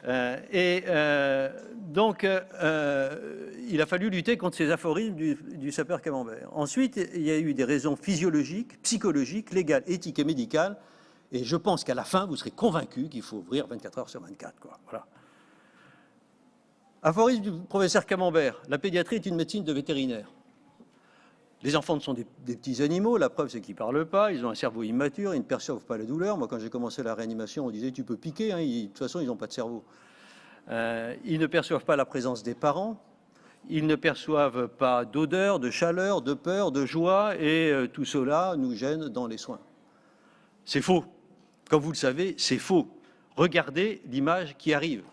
Donc, il a fallu lutter contre ces aphorismes du sapeur Camembert. Ensuite, il y a eu des raisons physiologiques, psychologiques, légales, éthiques et médicales. Et je pense qu'à la fin, vous serez convaincus qu'il faut ouvrir 24 heures sur 24. Quoi. Voilà. Aphorisme du professeur Camembert. La pédiatrie est une médecine de vétérinaire. Les enfants sont des petits animaux, la preuve c'est qu'ils ne parlent pas, ils ont un cerveau immature, ils ne perçoivent pas la douleur. Moi quand j'ai commencé la réanimation, on disait tu peux piquer, hein, de toute façon ils n'ont pas de cerveau. Ils ne perçoivent pas la présence des parents, ils ne perçoivent pas d'odeur, de chaleur, de peur, de joie, et tout cela nous gêne dans les soins. C'est faux. Comme vous le savez, c'est faux. Regardez l'image qui arrive.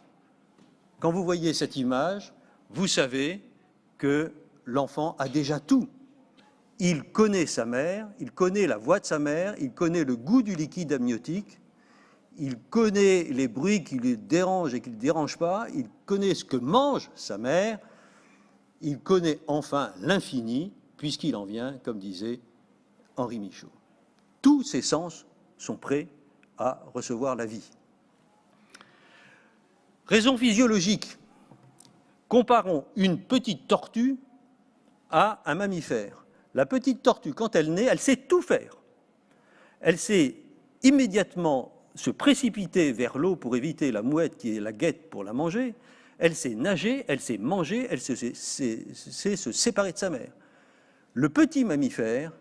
Quand vous voyez cette image, vous savez que l'enfant a déjà tout. Il connaît sa mère, il connaît la voix de sa mère, il connaît le goût du liquide amniotique, il connaît les bruits qui le dérangent et qui ne le dérangent pas, il connaît ce que mange sa mère, il connaît enfin l'infini, puisqu'il en vient, comme disait Henri Michaud. Tous ses sens sont prêts à recevoir la vie. Raison physiologique. Comparons une petite tortue à un mammifère. La petite tortue, quand elle naît, elle sait tout faire. Elle sait immédiatement se précipiter vers l'eau pour éviter la mouette qui la guette pour la manger. Elle sait nager, elle sait manger, elle sait se séparer de sa mère. Le petit mammifère,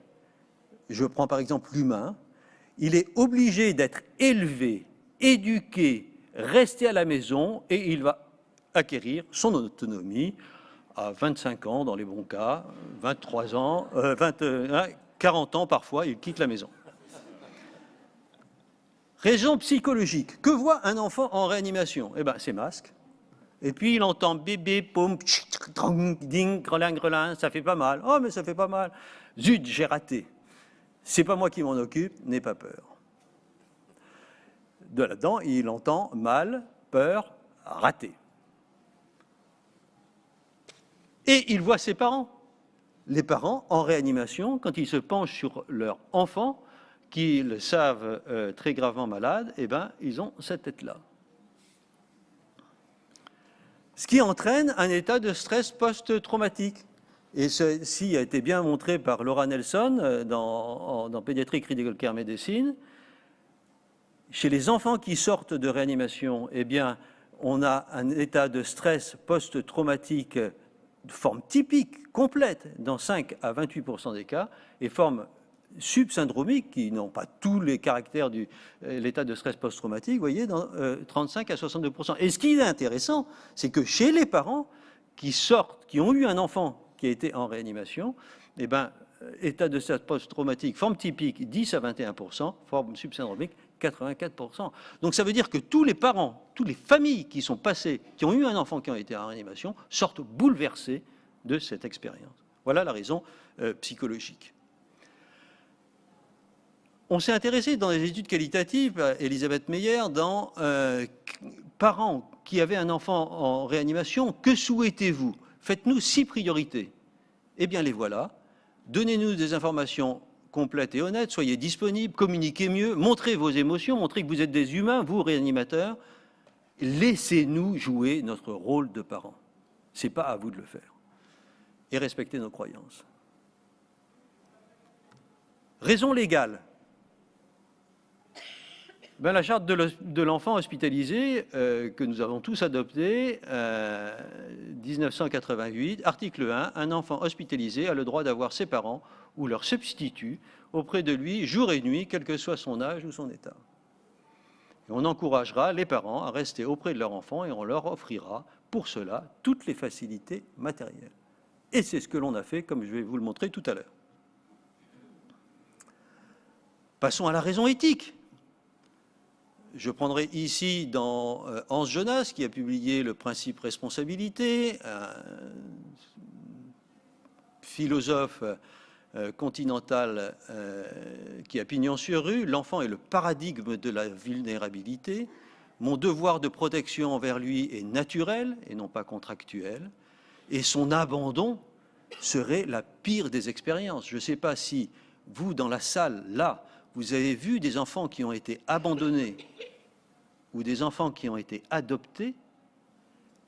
je prends par exemple l'humain, il est obligé d'être élevé, éduqué, rester à la maison et il va acquérir son autonomie à 25 ans dans les bons cas, 23 ans, 40 ans parfois, il quitte la maison. Raison psychologique. Que voit un enfant en réanimation? Eh bien, c'est masque. Et puis il entend bébé, poum, ding, grelin, grelin, ça fait pas mal. Oh, mais ça fait pas mal. Zut, j'ai raté. C'est pas moi qui m'en occupe, n'aie pas peur. De là-dedans, il entend mal, peur, raté. Et il voit ses parents. Les parents, en réanimation, quand ils se penchent sur leur enfant, qu'ils savent très gravement malade, eh ben, ils ont cette tête-là. Ce qui entraîne un état de stress post-traumatique. Et ceci a été bien montré par Laura Nelson dans Pediatric Critical Care Medicine. Chez les enfants qui sortent de réanimation, eh bien, on a un état de stress post-traumatique de forme typique, complète, dans 5 à 28% des cas, et forme subsyndromique, qui n'ont pas tous les caractères de l'état de stress post-traumatique, vous voyez, dans 35 à 62%. Et ce qui est intéressant, c'est que chez les parents qui sortent, qui ont eu un enfant qui a été en réanimation, eh ben, état de stress post-traumatique, forme typique, 10 à 21%, forme subsyndromique, 84%. Donc ça veut dire que tous les parents, toutes les familles qui sont passées, qui ont eu un enfant qui a été en réanimation, sortent bouleversés de cette expérience. Voilà la raison psychologique. On s'est intéressé dans les études qualitatives, Elisabeth Meyer, dans parents qui avaient un enfant en réanimation, que souhaitez-vous? Faites-nous 6 priorités. Eh bien les voilà. Donnez-nous des informations complète et honnête, soyez disponibles, communiquez mieux, montrez vos émotions, montrez que vous êtes des humains, vous, réanimateurs. Laissez-nous jouer notre rôle de parents. Ce n'est pas à vous de le faire. Et respectez nos croyances. Raison légale. Ben, la charte de l'enfant hospitalisé que nous avons tous adoptée, 1988, article 1, un enfant hospitalisé a le droit d'avoir ses parents ou leur substitut auprès de lui jour et nuit, quel que soit son âge ou son état. Et on encouragera les parents à rester auprès de leur enfant et on leur offrira pour cela toutes les facilités matérielles. Et c'est ce que l'on a fait, comme je vais vous le montrer tout à l'heure. Passons à la raison éthique. Je prendrai ici dans Hans Jonas, qui a publié le principe responsabilité, un philosophe continental qui a pignon sur rue. L'enfant est le paradigme de la vulnérabilité. Mon devoir de protection envers lui est naturel et non pas contractuel. Et son abandon serait la pire des expériences. Je ne sais pas si vous, dans la salle, là, vous avez vu des enfants qui ont été abandonnés ou des enfants qui ont été adoptés,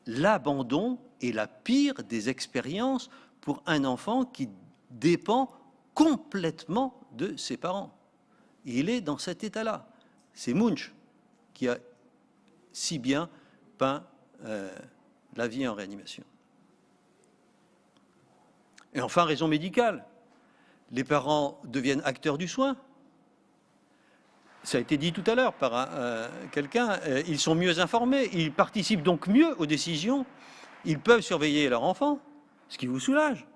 l'abandon est la pire des expériences pour un enfant qui dépend complètement de ses parents. Il est dans cet état-là. C'est Munch qui a si bien peint la vie en réanimation. Et enfin, raison médicale. Les parents deviennent acteurs du soin. Ça a été dit tout à l'heure par quelqu'un. Ils sont mieux informés, ils participent donc mieux aux décisions. Ils peuvent surveiller leur enfant, ce qui vous soulage.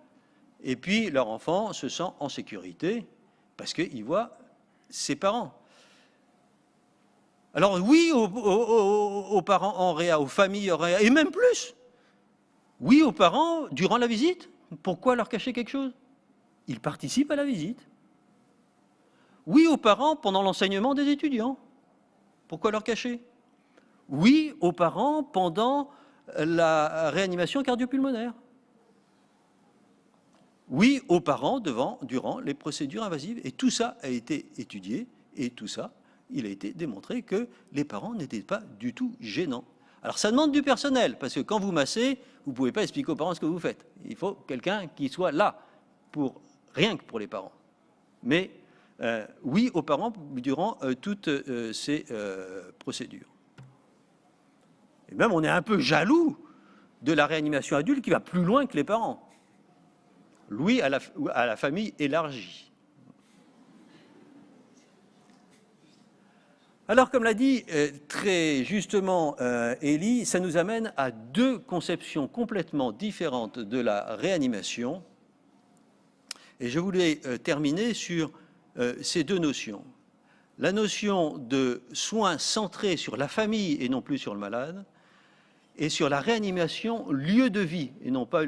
Et puis, leur enfant se sent en sécurité parce qu'il voit ses parents. Alors oui, aux parents en réa, aux familles en réa, et même plus. Oui, aux parents, durant la visite. Pourquoi leur cacher quelque chose? Ils participent à la visite. Oui, aux parents, pendant l'enseignement des étudiants. Pourquoi leur cacher? Oui, aux parents, pendant la réanimation cardio-pulmonaire. Oui, aux parents, durant les procédures invasives. Et tout ça a été étudié, et tout ça, il a été démontré que les parents n'étaient pas du tout gênants. Alors ça demande du personnel, parce que quand vous massez, vous ne pouvez pas expliquer aux parents ce que vous faites. Il faut quelqu'un qui soit là, rien que pour les parents. Mais oui aux parents durant toutes ces procédures. Et même on est un peu jaloux de la réanimation adulte qui va plus loin que les parents. Oui à la famille élargie. Alors, comme l'a dit très justement Élie, ça nous amène à deux conceptions complètement différentes de la réanimation. Et je voulais terminer sur ces deux notions. La notion de soins centrés sur la famille et non plus sur le malade, et sur la réanimation lieu de vie et non pas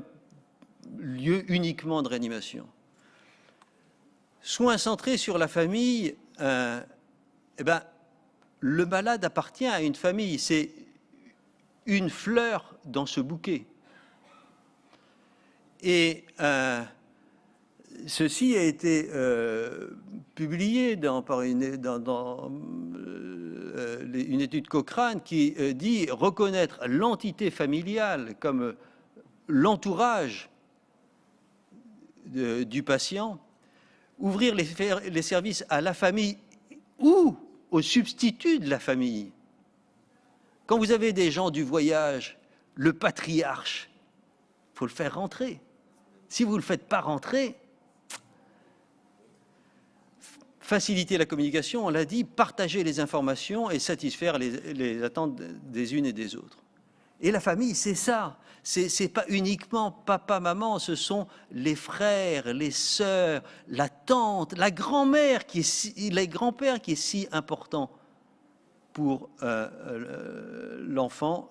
lieu uniquement de réanimation. Soins centrés sur la famille, le malade appartient à une famille, c'est une fleur dans ce bouquet. Et ceci a été publié par une étude Cochrane qui dit reconnaître l'entité familiale comme l'entourage du patient, ouvrir les services à la famille ou au substitut de la famille. Quand vous avez des gens du voyage, le patriarche, il faut le faire rentrer. Si vous ne le faites pas rentrer, faciliter la communication, on l'a dit, partager les informations et satisfaire les attentes des unes et des autres. Et la famille, c'est ça. C'est pas uniquement papa, maman, ce sont les frères, les sœurs, la tante, la grand-mère, les grands-pères qui est si important pour l'enfant,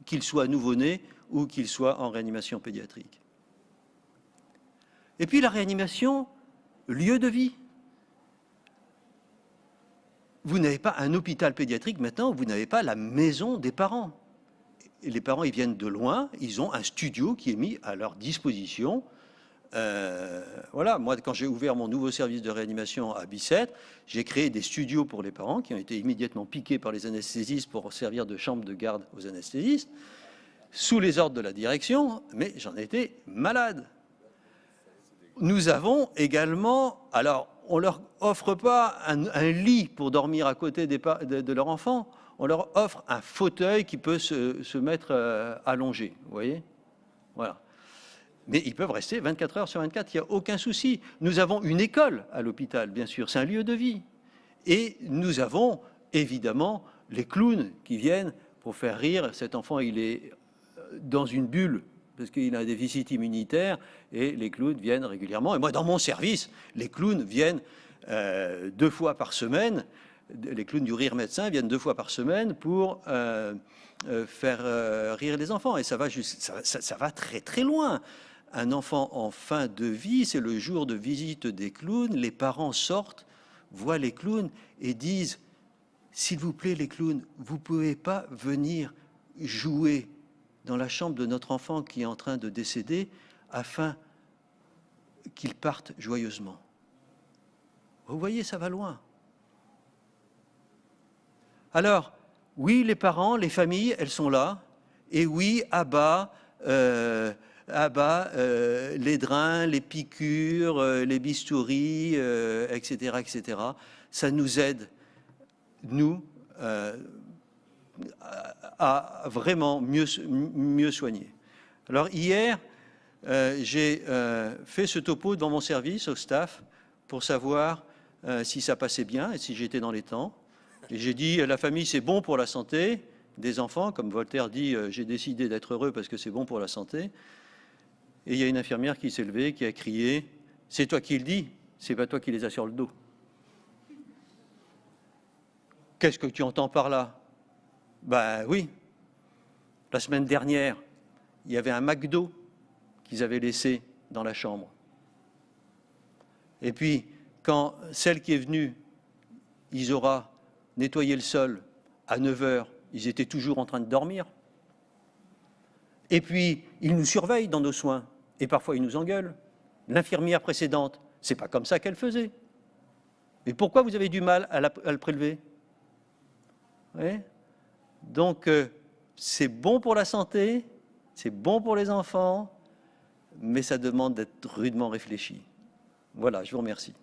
qu'il soit nouveau-né ou qu'il soit en réanimation pédiatrique. Et puis la réanimation, lieu de vie. Vous n'avez pas un hôpital pédiatrique maintenant, vous n'avez pas la maison des parents. Et les parents, ils viennent de loin, ils ont un studio qui est mis à leur disposition. Voilà, moi, quand j'ai ouvert mon nouveau service de réanimation à Bicêtre, j'ai créé des studios pour les parents qui ont été immédiatement piqués par les anesthésistes pour servir de chambre de garde aux anesthésistes, sous les ordres de la direction, mais j'en étais malade. Nous avons également, alors, on ne leur offre pas un lit pour dormir à côté de leur enfant, on leur offre un fauteuil qui peut se mettre allongé, vous voyez? Voilà. Mais ils peuvent rester 24 heures sur 24, il n'y a aucun souci. Nous avons une école à l'hôpital, bien sûr, c'est un lieu de vie. Et nous avons, évidemment, les clowns qui viennent pour faire rire. Cet enfant, il est dans une bulle parce qu'il a un déficit immunitaire, et les clowns viennent régulièrement. Et moi, dans mon service, les clowns viennent 2 fois par semaine. Les clowns du rire médecin viennent 2 fois par semaine pour faire rire les enfants. Et ça va très très loin. Un enfant en fin de vie, c'est le jour de visite des clowns. Les parents sortent, voient les clowns et disent « S'il vous plaît, les clowns, vous ne pouvez pas venir jouer dans la chambre de notre enfant qui est en train de décéder afin qu'il parte joyeusement. » Vous voyez, ça va loin. Alors, Oui, les parents, les familles, elles sont là. Et oui, à bas les drains, les piqûres, les bistouris, etc., etc. Ça nous aide, nous, à vraiment mieux soigner. Alors hier, j'ai fait ce topo dans mon service au staff pour savoir si ça passait bien et si j'étais dans les temps. Et j'ai dit, la famille, c'est bon pour la santé des enfants. Comme Voltaire dit, j'ai décidé d'être heureux parce que c'est bon pour la santé. Et il y a une infirmière qui s'est levée, qui a crié, c'est toi qui le dis, c'est pas toi qui les as sur le dos. Qu'est-ce que tu entends par là? Ben oui. La semaine dernière, il y avait un McDo qu'ils avaient laissé dans la chambre. Et puis, quand celle qui est venue, Isora, nettoyer le sol à 9 h, ils étaient toujours en train de dormir. Et puis, ils nous surveillent dans nos soins. Et parfois, ils nous engueulent. L'infirmière précédente, c'est pas comme ça qu'elle faisait. Mais pourquoi vous avez du mal à le prélever? Ouais. Donc, c'est bon pour la santé, c'est bon pour les enfants, mais ça demande d'être rudement réfléchi. Voilà, je vous remercie.